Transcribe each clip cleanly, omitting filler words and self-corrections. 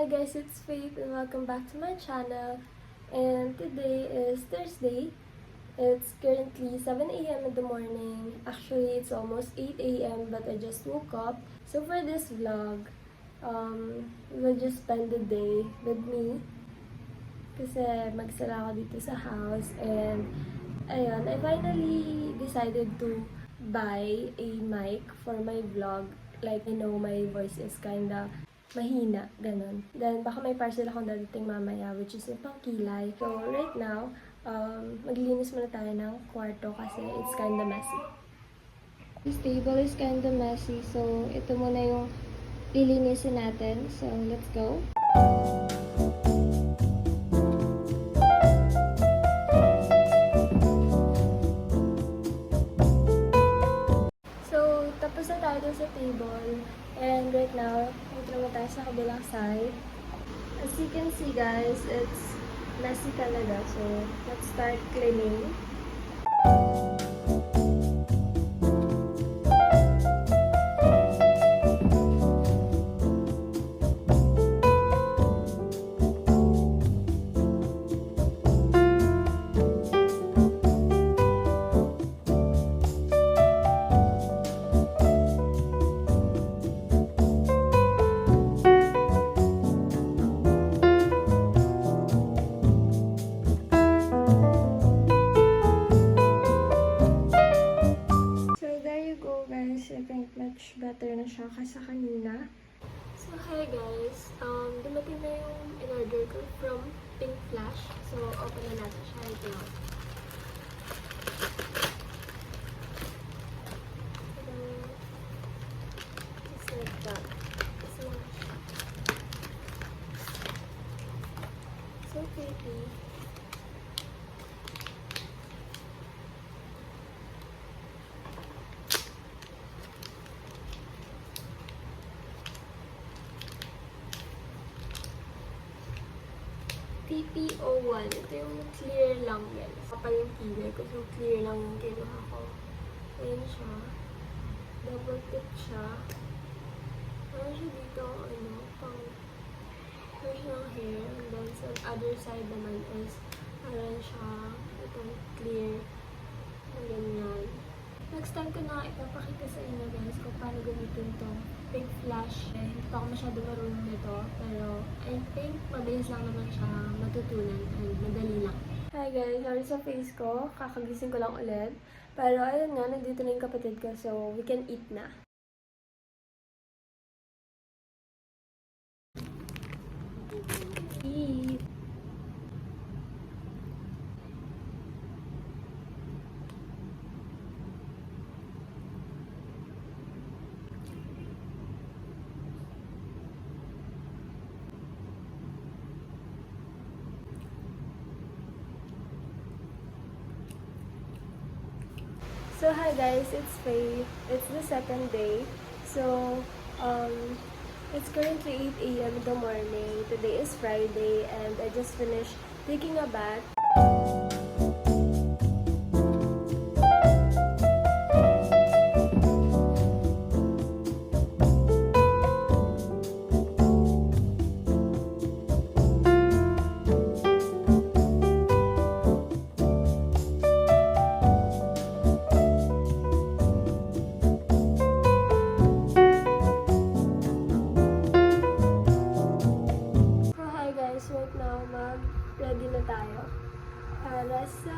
guys, it's Faith and welcome back to my channel. And today is Thursday. It's currently 7 a.m. in the morning. Actually, it's almost 8 a.m. but I just woke up. So for this vlog, we'll just spend the day with me. Kasi magsala ako dito sa house. And ayun, I finally decided to buy a mic for my vlog. Like, I know my voice is kinda mahina, ganun. Then, baka may parcel akong dadating mamaya, which is yung pangkilay. So, right now, maglilinis muna tayo ng kwarto kasi it's kinda messy. This table is kinda messy, so ito muna yung lilinisin natin. So, let's go. So, tapos na tayo sa table. And right now, ito naman tayo sa kabilang side. As you can see guys, it's messy talaga. So, let's start cleaning. I think much better na siya kaysa kanina. So, hi guys. Dumating na yung in-order ko from Pink Flash. So, open na natin siya right now. Just like that. So pretty. TP01. Ito yung clear lang yan. Kapal yung kilay ko. So, clear lang yung kinuha ko. Ayan siya. Double tip siya. Meron siya dito, pang meron siyang hair. And then, sa other side naman is, meron siya itong clear. And ganyan. Next time ko na ipapakita sa inyo guys kung paano gamitin itong Pink Flash. Hindi pa ako masyado marunong nito, pero I think mabilis lang naman siya matutunan and madali lang. Hi guys, sorry sa face ko. Kakagising ko lang ulit. Pero ayun nga, nandito na yung kapatid ko, so we can eat na. Eat! So hi guys, it's Faith. It's the second day. So it's currently 8 a.m. in the morning. Today is Friday and I just finished taking a bath. Right now, mag-ready na tayo para sa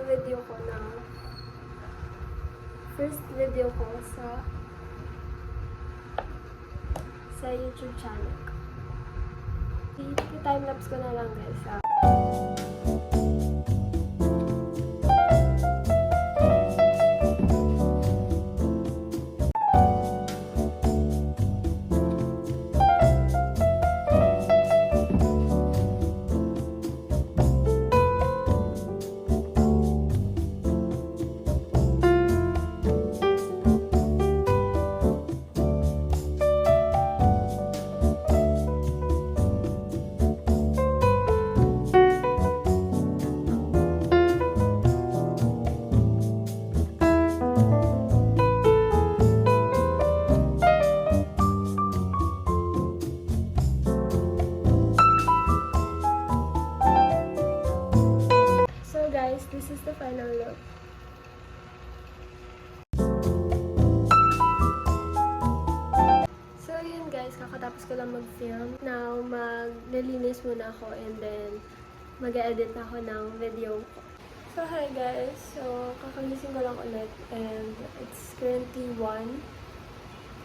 video ko ng first video ko sa YouTube channel ko. I-timelapse ko na lang guys ha. this is the final look. So yun guys, kakatapos ko lang mag-film. Now, maglilinis muna ako and then mag-edit ako ng video ko. So hi guys, so kakagising ko lang ulit and it's currently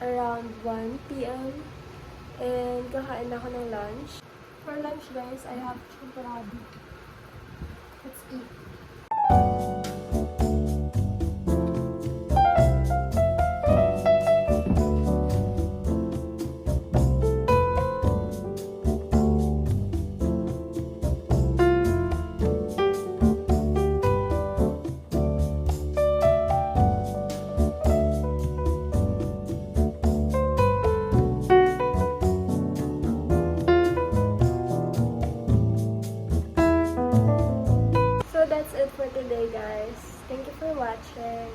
around 1 p.m. and kakain ako ng lunch. For lunch guys, I have chocolate. Let's eat. So that's it for today guys. Thank you for watching.